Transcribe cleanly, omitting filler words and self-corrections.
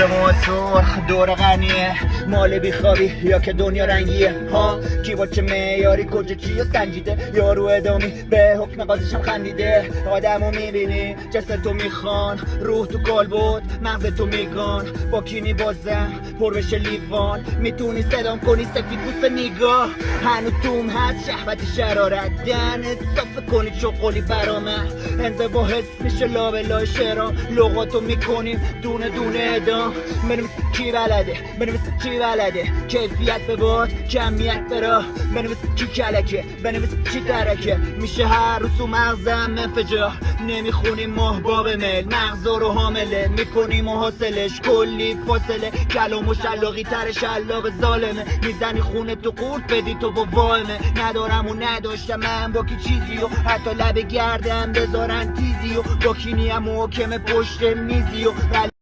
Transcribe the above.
آسمون سرخ دور غنیه، مال بیخوابی یا که دنیا رنگیه ها. کی با چه معیاری کجا چیو سنجیده، یارو ادامی به حکم قاضیشم خندیده. آدمو میبینی جسد تو میخوان، روح تو کالبد مغز تو میگان. با کینی بازم پر بشه لیوان، میتونی صدام کنی سفید بوس نگاه. هنوز توم هست شهوت شرارت، دهنت صاف کنی چقلی برامد. انزوا حس میشه لابلای شعرام، لغاتو میکنیم دونه دونه ادام. بنویس کی بلده، بنویس چی بلده، کیفیت به باد کمیت به راه. بنویس کی کلکه، بنویس چی ترکه، میشه هر روز تو مغزم انفجار. نمیخونیم محباب میل، مغزا رو حامله میکنیم و حاصلش کلی فاصله. کلام و شلاقی تر شلاق ظالمه، میزنی خونه تو قورت بدی تو با وایمه. ندارم و نداشتم من با کی چیزی و حتی لب گردم بذارن تیزی و با کی نیم محکم پشت میزی و